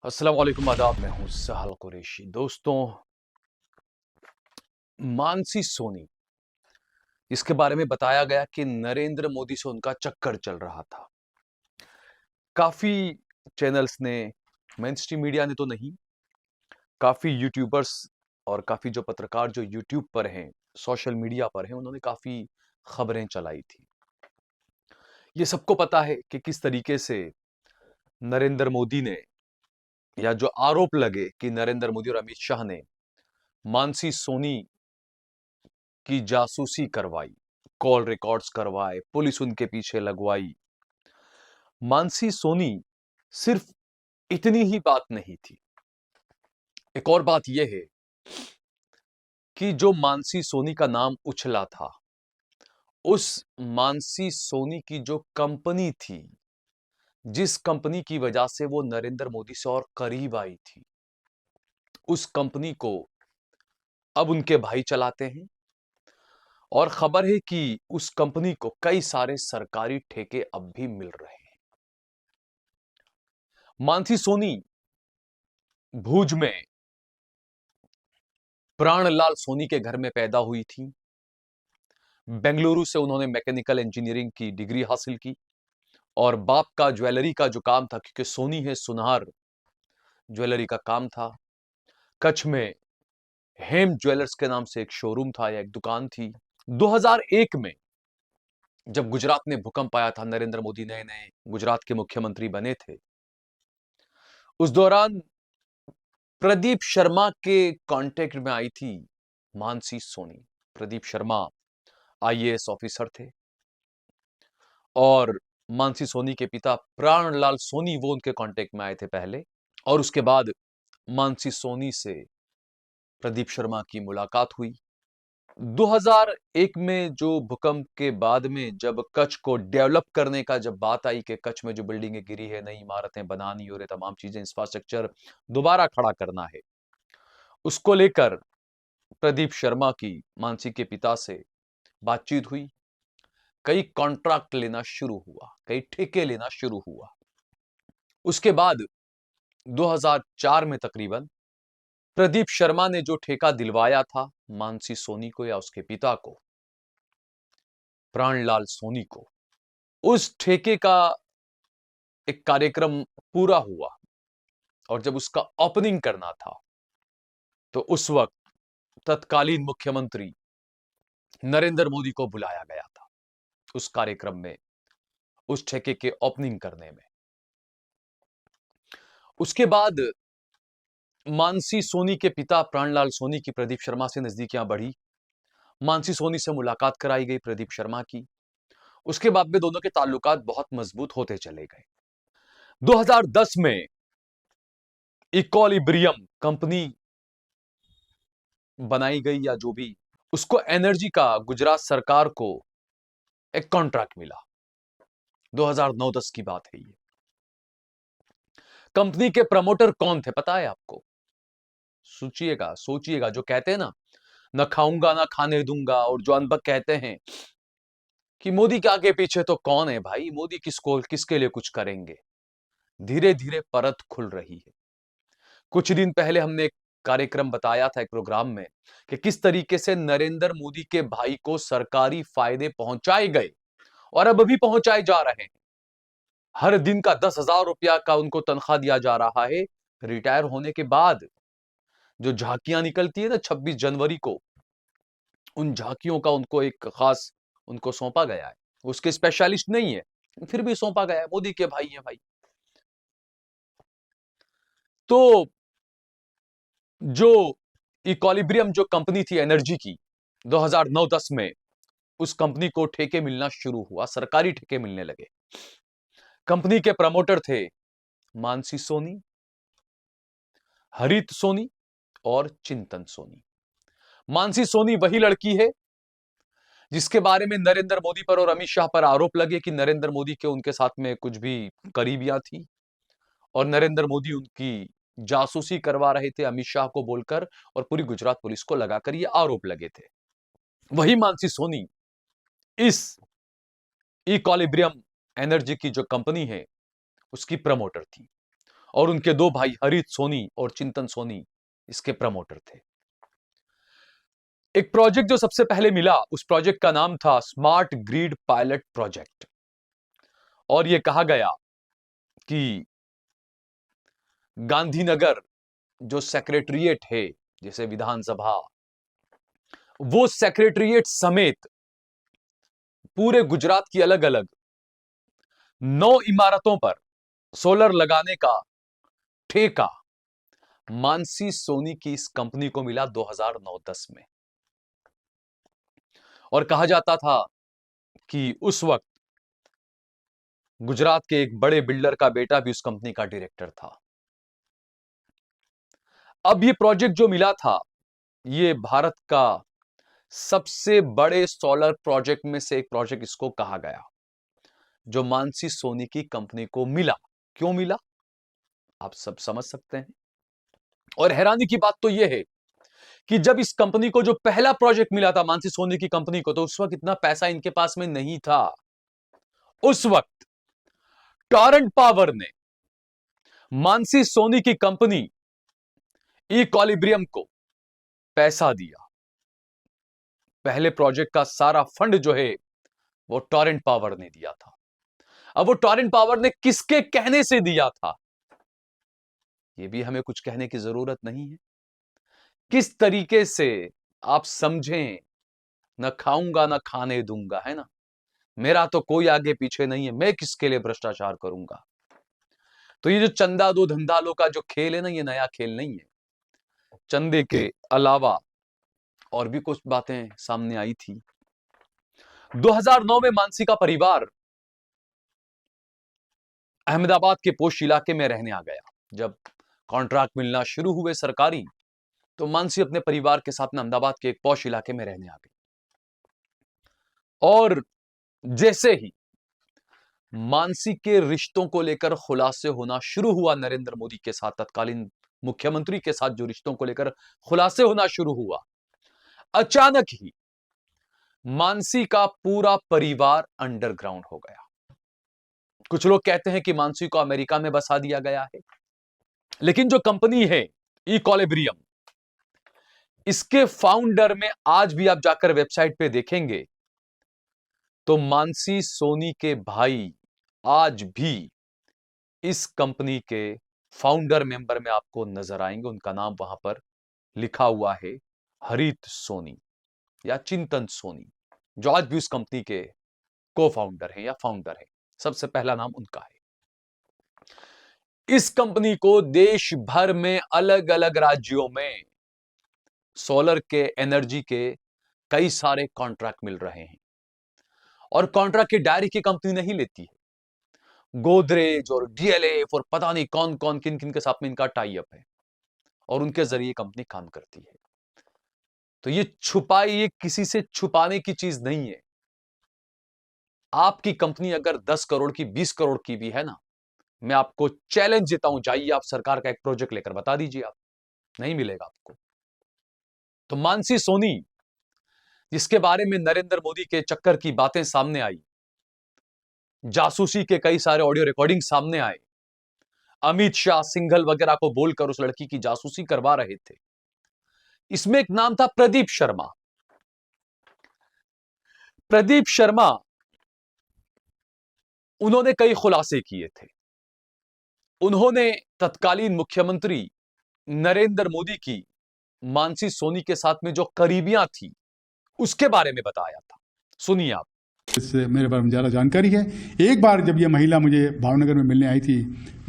अस्सलाम वालेकुम आदाब। मैं हूं सहल कुरैशी। दोस्तों, मानसी सोनी, इसके बारे में बताया गया कि नरेंद्र मोदी से उनका चक्कर चल रहा था। काफी चैनल्स ने, मेन स्ट्रीम मीडिया ने तो नहीं, काफी यूट्यूबर्स और काफी जो पत्रकार जो यूट्यूब पर हैं, सोशल मीडिया पर हैं, उन्होंने काफी खबरें चलाई थी। ये सबको पता है कि किस तरीके से नरेंद्र मोदी ने, या जो आरोप लगे कि नरेंद्र मोदी और अमित शाह ने मानसी सोनी की जासूसी करवाई, कॉल रिकॉर्ड्स करवाए, पुलिस उनके पीछे लगवाई। मानसी सोनी सिर्फ इतनी ही बात नहीं थी। एक और बात यह है कि जो मानसी सोनी का नाम उछला था, उस मानसी सोनी की जो कंपनी थी, जिस कंपनी की वजह से वो नरेंद्र मोदी से और करीब आई थी, उस कंपनी को अब उनके भाई चलाते हैं। और खबर है कि उस कंपनी को कई सारे सरकारी ठेके अब भी मिल रहे हैं। मानसी सोनी भूज में प्राणलाल सोनी के घर में पैदा हुई थी। बेंगलुरु से उन्होंने मैकेनिकल इंजीनियरिंग की डिग्री हासिल की और बाप का ज्वेलरी का जो काम था, क्योंकि सोनी है सुनार, ज्वेलरी का काम था। कच्छ में हेम ज्वेलर्स के नाम से एक शोरूम था या एक दुकान थी। 2001 में जब गुजरात में भूकंप आया था, नरेंद्र मोदी नए नए गुजरात के मुख्यमंत्री बने थे, उस दौरान प्रदीप शर्मा के कांटेक्ट में आई थी मानसी सोनी। प्रदीप शर्मा आईएएस ऑफिसर थे और मानसी सोनी के पिता प्राणलाल सोनी वो उनके कांटेक्ट में आए थे पहले, और उसके बाद मानसी सोनी से प्रदीप शर्मा की मुलाकात हुई। 2001 में जो भूकंप के बाद में जब कच्छ को डेवलप करने का जब बात आई कि कच्छ में जो बिल्डिंगें गिरी है, नई इमारतें बनानी और ये तमाम चीजें, इंफ्रास्ट्रक्चर दोबारा खड़ा करना है, उसको लेकर प्रदीप शर्मा की मानसी के पिता से बातचीत हुई। कई कॉन्ट्रैक्ट लेना शुरू हुआ, कई ठेके लेना शुरू हुआ। उसके बाद 2004 में तकरीबन प्रदीप शर्मा ने जो ठेका दिलवाया था मानसी सोनी को या उसके पिता को, प्राणलाल सोनी को, उस ठेके का एक कार्यक्रम पूरा हुआ और जब उसका ओपनिंग करना था तो उस वक्त तत्कालीन मुख्यमंत्री नरेंद्र मोदी को बुलाया गया था उस कार्यक्रम में, उस ठेके के ओपनिंग करने में। उसके बाद मानसी सोनी के पिता प्राणलाल सोनी की प्रदीप शर्मा से नजदीकियां बढ़ी। मानसी सोनी से मुलाकात कराई गई प्रदीप शर्मा की। उसके बाद में दोनों के ताल्लुकात बहुत मजबूत होते चले गए। 2010 में इक्विलिब्रियम कंपनी बनाई गई, या जो भी, उसको एनर्जी का गुजरात सरकार को एक कॉन्ट्रैक्ट मिला। 2009-10 की बात है ये। कंपनी के प्रमोटर कौन थे पता है आपको? सोचिएगा सोचिएगा। जो कहते हैं ना, न खाऊंगा ना खाने दूंगा, और जो अनबक कहते हैं कि मोदी के आगे पीछे तो कौन है भाई, मोदी किसको किसके लिए कुछ करेंगे, धीरे धीरे परत खुल रही है। कुछ दिन पहले हमने एक कार्यक्रम बताया था, एक प्रोग्राम में, कि किस तरीके से नरेंद्र मोदी के भाई को सरकारी फायदे पहुंचाए गए और अब भी पहुंचाए जा रहे हैं। हर दिन का 10,000 रुपया का उनको तनख्वाह दिया जा रहा है। रिटायर होने के बाद जो झांकियां निकलती है ना 26 जनवरी को, उन झांकियों का उनको एक खास उनको सौंपा गया है। उसके स्पेशलिस्ट नहीं है, फिर भी सौंपा गया है, मोदी के भाई है भाई। तो जो इक्विलिब्रियम जो कंपनी थी एनर्जी की, 2009-10 में उस कंपनी को ठेके मिलना शुरू हुआ, सरकारी ठेके मिलने लगे। कंपनी के प्रमोटर थे मानसी सोनी, हरित सोनी और चिंतन सोनी। मानसी सोनी वही लड़की है जिसके बारे में नरेंद्र मोदी पर और अमित शाह पर आरोप लगे कि नरेंद्र मोदी के उनके साथ में कुछ भी करीबियां थी और नरेंद्र मोदी उनकी जासूसी करवा रहे थे अमित शाह को बोलकर, और पूरी गुजरात पुलिस को लगाकर ये आरोप लगे थे। वही मानसी सोनी इस इक्विलिब्रियम एनर्जी की जो कंपनी है उसकी प्रमोटर थी। और उनके दो भाई हरित सोनी और चिंतन सोनी इसके प्रमोटर थे। एक प्रोजेक्ट जो सबसे पहले मिला, उस प्रोजेक्ट का नाम था स्मार्ट ग्रिड पायलट प्रोजेक्ट, और यह कहा गया कि गांधीनगर जो सेक्रेटरिएट है, जैसे विधानसभा, वो सेक्रेटरिएट समेत पूरे गुजरात की अलग अलग 9 इमारतों पर सोलर लगाने का ठेका मानसी सोनी की इस कंपनी को मिला 2009-10 में। और कहा जाता था कि उस वक्त गुजरात के एक बड़े बिल्डर का बेटा भी उस कंपनी का डायरेक्टर था। अब ये प्रोजेक्ट जो मिला था, ये भारत का सबसे बड़े सोलर प्रोजेक्ट में से एक प्रोजेक्ट इसको कहा गया, जो मानसी सोनी की कंपनी को मिला। क्यों मिला, आप सब समझ सकते हैं। और हैरानी की बात तो यह है कि जब इस कंपनी को जो पहला प्रोजेक्ट मिला था मानसी सोनी की कंपनी को, तो उस वक्त इतना पैसा इनके पास में नहीं था। उस वक्त टॉरेंट पावर ने मानसी सोनी की कंपनी इक्विलिब्रियम को पैसा दिया। पहले प्रोजेक्ट का सारा फंड जो है वो टॉरेंट पावर ने दिया था। अब वो टॉरेंट पावर ने किसके कहने से दिया था, ये भी हमें कुछ कहने की जरूरत नहीं है। किस तरीके से आप समझें, न खाऊंगा न खाने दूंगा, है ना, मेरा तो कोई आगे पीछे नहीं है, मैं किसके लिए भ्रष्टाचार करूंगा। तो ये जो चंदा दो धंधा लो का जो खेल है ना, ये नया खेल नहीं है। चंदे के अलावा और भी कुछ बातें सामने आई थी। 2009 में मानसी का परिवार अहमदाबाद के पोश इलाके में रहने आ गया। जब कॉन्ट्रैक्ट मिलना शुरू हुए सरकारी, तो मानसी अपने परिवार के साथ में अहमदाबाद के एक पॉश इलाके में रहने आ गई। और जैसे ही मानसी के रिश्तों को लेकर खुलासे होना शुरू हुआ नरेंद्र मोदी के साथ, तत्कालीन मुख्यमंत्री के साथ जो रिश्तों को लेकर खुलासे होना शुरू हुआ, अचानक ही मानसी का पूरा परिवार अंडरग्राउंड हो गया। कुछ लोग कहते हैं कि मानसी को अमेरिका में बसा दिया गया है, लेकिन जो कंपनी है इक्विलिब्रियम, इसके फाउंडर में आज भी आप जाकर वेबसाइट पे देखेंगे तो मानसी सोनी के भाई आज भी इस कंपनी के फाउंडर मेंबर में आपको नजर आएंगे। उनका नाम वहां पर लिखा हुआ है हरित सोनी या चिंतन सोनी, जो आज भी उस कंपनी के को फाउंडर है या फाउंडर है। सबसे पहला नाम उनका है। इस कंपनी को देश भर में अलग अलग राज्यों में सोलर के एनर्जी के कई सारे कॉन्ट्रैक्ट मिल रहे हैं, और कॉन्ट्रैक्ट की डायरी की कंपनी नहीं लेती है। गोदरेज और डीएलएफ और पता नहीं कौन कौन किन किन के साथ में इनका टाई अप है, और उनके जरिए कंपनी काम करती है। तो ये छुपाई, ये किसी से छुपाने की चीज नहीं है। आपकी कंपनी अगर 10 करोड़ की 20 करोड़ की भी है ना, मैं आपको चैलेंज देता हूं, जाइए आप सरकार का एक प्रोजेक्ट लेकर बता दीजिए, आप नहीं मिलेगा आपको। तो मानसी सोनी, जिसके बारे में नरेंद्र मोदी के चक्कर की बातें सामने आई, जासूसी के कई सारे ऑडियो रिकॉर्डिंग सामने आए, अमित शाह, सिंघल वगैरह को बोलकर उस लड़की की जासूसी करवा रहे थे। इसमें एक नाम था प्रदीप शर्मा। प्रदीप शर्मा, उन्होंने कई खुलासे किए थे। उन्होंने तत्कालीन मुख्यमंत्री नरेंद्र मोदी की मानसी सोनी के साथ में जो करीबियां थी उसके बारे में बताया था। सुनिए आप। इससे मेरे बारे में ज़्यादा जानकारी है। एक बार जब ये महिला मुझे भावनगर में मिलने आई थी,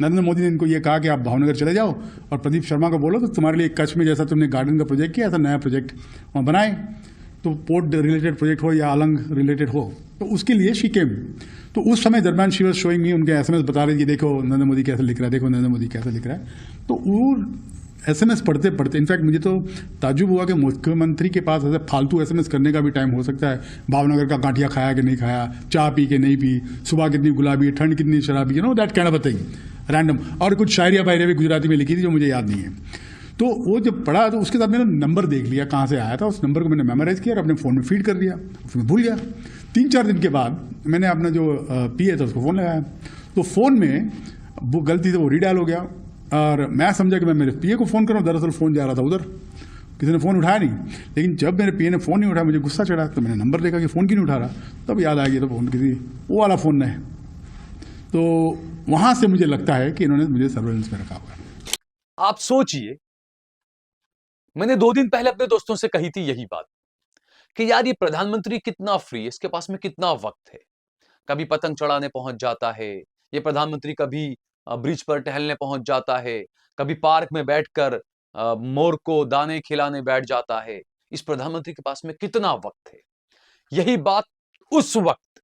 नरेंद्र मोदी ने इनको ये कहा कि आप भावनगर चले जाओ और प्रदीप शर्मा को बोलो तो तुम्हारे लिए कच्छ में जैसा तुमने गार्डन का प्रोजेक्ट किया, ऐसा नया प्रोजेक्ट वहाँ बनाए, तो पोर्ट रिलेटेड प्रोजेक्ट हो या अलंग रिलेटेड हो, तो उसके लिए शी केम। तो उस समय दरम्यान शी वॉज शोइंग मी, उनके SMS बता रही थी, देखो नरेंद्र मोदी कैसे लिख रहा है, देखो नरेंद्र मोदी कैसे लिख रहा है। तो वो SMS पढ़ते पढ़ते इनफैक्ट मुझे तो ताज्जुब हुआ कि मुख्यमंत्री के पास ऐसे फालतू SMS करने का भी टाइम हो सकता है। भावनगर का गांठिया खाया कि नहीं खाया, चाय पी के नहीं पी, सुबह कितनी गुलाबी, ठंड कितनी शराबी, you know that kind of a thing, random. और कुछ शायरिया बायरिया भी गुजराती में लिखी थी जो मुझे याद नहीं है। तो वो जब पढ़ा तो उसके साथ मैंने नंबर देख लिया कहाँ से आया था, उस नंबर को मैंने मेमोराइज किया और अपने फ़ोन में फीड कर दिया, फिर भूल गया। 3-4 दिन के बाद मैंने अपना जो PA था उसको फ़ोन लगाया, तो फ़ोन में वो गलती से वो रीडायल हो गया, और मैं समझा कि मैं मेरे पीए को फ़ोन कर रहा हूँ, दरअसल फ़ोन जा रहा था उधर, किसी ने फ़ोन उठाया नहीं। लेकिन जब मेरे पीए ने फ़ोन नहीं उठाया, मुझे गुस्सा चढ़ा, तो मैंने नंबर देखा कि फ़ोन क्यों नहीं उठा रहा, तब याद आ गया तो फ़ोन किसी वो वाला फ़ोन है। तो वहाँ से मुझे लगता है कि इन्होंने मुझे सर्वेलेंस में रखा हुआ है। आप सोचिए, मैंने 2 दिन पहले अपने दोस्तों से कही थी यही बात कि यार ये प्रधानमंत्री कितना फ्री है, इसके पास में कितना वक्त है। कभी पतंग चढ़ाने पहुंच जाता है ये प्रधानमंत्री, कभी ब्रिज पर टहलने पहुंच जाता है, कभी पार्क में बैठकर मोर को दाने खिलाने बैठ जाता है। इस प्रधानमंत्री के पास में कितना वक्त है। यही बात उस वक्त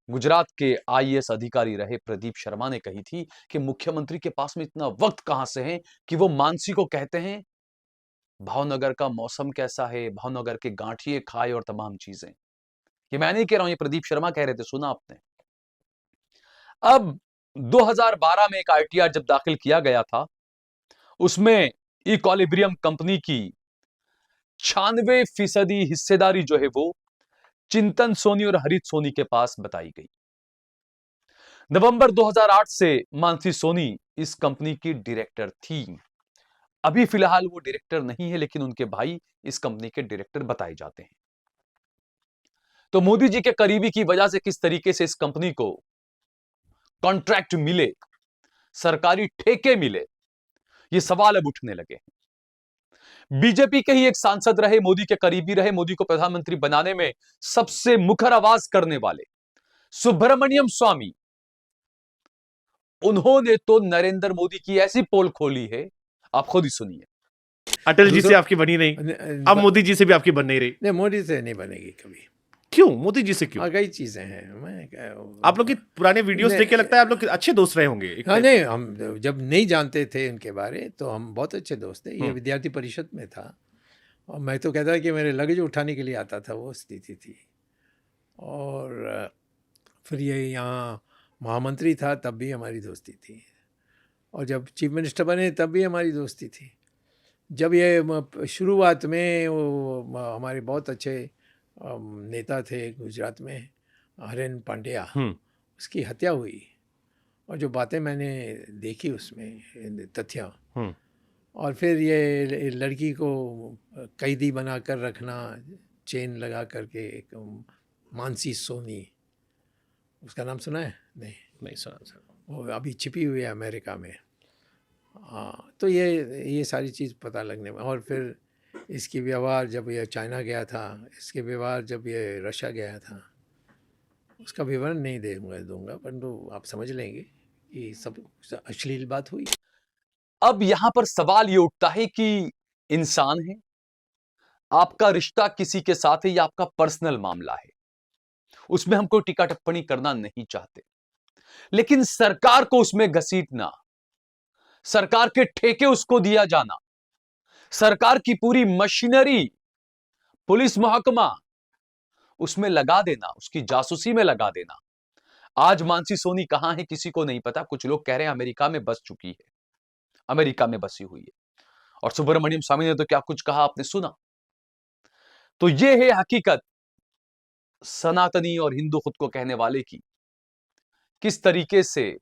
गुजरात के आईएएस अधिकारी रहे प्रदीप शर्मा ने कही थी कि मुख्यमंत्री के पास में इतना वक्त कहां से है कि वो मानसी को कहते हैं भावनगर का मौसम कैसा है, भावनगर के गांठिए खाए और तमाम चीजें। ये मैं नहीं कह रहा हूं, ये प्रदीप शर्मा कह रहे थे, सुना आपने। अब 2012 में एक आईटीआर जब दाखिल किया गया था, उसमें इक्विलिब्रियम कंपनी की 96% हिस्सेदारी जो है वो चिंतन सोनी और हरित सोनी के पास बताई गई। नवंबर 2008 से मानसी सोनी इस कंपनी की डायरेक्टर थी। अभी फिलहाल वो डायरेक्टर नहीं है, लेकिन उनके भाई इस कंपनी के डायरेक्टर बताए जाते हैं। तो मोदी जी के करीबी की वजह से किस तरीके से इस कंपनी को कॉन्ट्रैक्ट मिले, सरकारी ठेके मिले, ये सवाल अब उठने लगे हैं। बीजेपी के ही एक सांसद रहे, मोदी के करीबी रहे, मोदी को प्रधानमंत्री बनाने में सबसे मुखर आवाज करने वाले सुब्रमण्यम स्वामी, उन्होंने तो नरेंद्र मोदी की ऐसी पोल खोली है, आप खुद ही सुनिए। अटल जी से आपकी बनी नहीं, अब मोदी जी से भी आपकी बन नहीं रही। नहीं, मोदी से नहीं बनेगी कभी। क्यों? मोदी जी से क्यों? कई चीजें हैं। आप लोग की पुराने वीडियोस देख के लगता है आप लोग अच्छे दोस्त रहे होंगे। हाँ, नहीं, हम जब नहीं जानते थे इनके बारे तो हम बहुत अच्छे दोस्त थे। ये विद्यार्थी परिषद में था और मैं तो कहता कि मेरे लगेज उठाने के लिए आता था, वो स्थिति थी। और फिर ये यहाँ महामंत्री था तब भी हमारी दोस्ती थी, और जब चीफ मिनिस्टर बने तब भी हमारी दोस्ती थी। जब ये शुरुआत में वो हमारे बहुत अच्छे नेता थे गुजरात में, हरेन पांड्या, उसकी हत्या हुई और जो बातें मैंने देखी उसमें तथ्य, और फिर ये लड़की को कैदी बना कर रखना, चेन लगा करके, एक मानसी सोनी, उसका नाम सुना है? नहीं सुना सर। वो अभी छिपी हुई है अमेरिका में। हाँ, तो ये सारी चीज़ पता लगने में, और फिर इसकी व्यवहार जब ये चाइना गया था, इसके व्यवहार जब ये रशिया गया था, उसका विवरण नहीं दूंगा, परंतु आप समझ लेंगे कि सब अश्लील बात हुई। अब यहां पर सवाल ये उठता है कि इंसान है, आपका रिश्ता किसी के साथ है, या आपका पर्सनल मामला है, उसमें हम कोई टीका टिप्पणी करना नहीं चाहते, लेकिन सरकार को उसमें घसीटना, सरकार के ठेके उसको दिया जाना, सरकार की पूरी मशीनरी, पुलिस महकमा उसमें लगा देना, उसकी जासूसी में लगा देना। आज मानसी सोनी कहां है किसी को नहीं पता। कुछ लोग कह रहे हैं अमेरिका में बस चुकी है, अमेरिका में बसी हुई है। और सुब्रमण्यम स्वामी ने तो क्या कुछ कहा आपने सुना। तो यह है हकीकत सनातनी और हिंदू खुद को कहने वाले की, किस तरीके से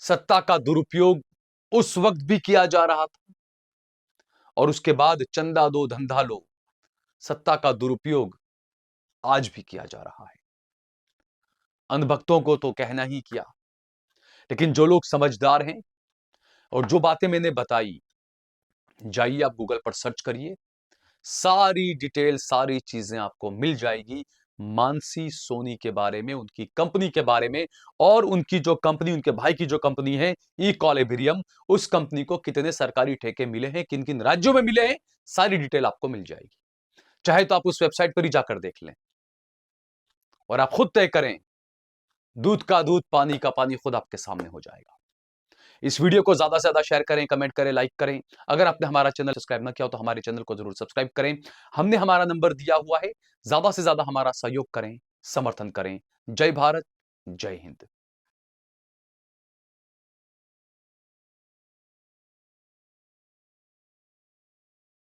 सत्ता का दुरुपयोग उस वक्त भी किया जा रहा था, और उसके बाद चंदा दो धंधा लो, सत्ता का दुरुपयोग आज भी किया जा रहा है। अंधभक्तों को तो कहना ही किया, लेकिन जो लोग समझदार हैं और जो बातें मैंने बताई, जाइए आप गूगल पर सर्च करिए, सारी डिटेल, सारी चीजें आपको मिल जाएगी मानसी सोनी के बारे में, उनकी कंपनी के बारे में, और उनकी जो कंपनी, उनके भाई की जो कंपनी है इक्विलिब्रियम, उस कंपनी को कितने सरकारी ठेके मिले हैं, किन किन राज्यों में मिले हैं, सारी डिटेल आपको मिल जाएगी। चाहे तो आप उस वेबसाइट पर ही जाकर देख लें और आप खुद तय करें। दूध का दूध, पानी का पानी खुद आपके सामने हो जाएगा। इस वीडियो को ज्यादा से ज्यादा शेयर करें, कमेंट करें, लाइक करें। अगर आपने हमारा चैनल सब्सक्राइब ना किया हो तो हमारे चैनल को जरूर सब्सक्राइब करें। हमने हमारा नंबर दिया हुआ है, ज्यादा से ज्यादा हमारा सहयोग करें, समर्थन करें। जय भारत, जय हिंद।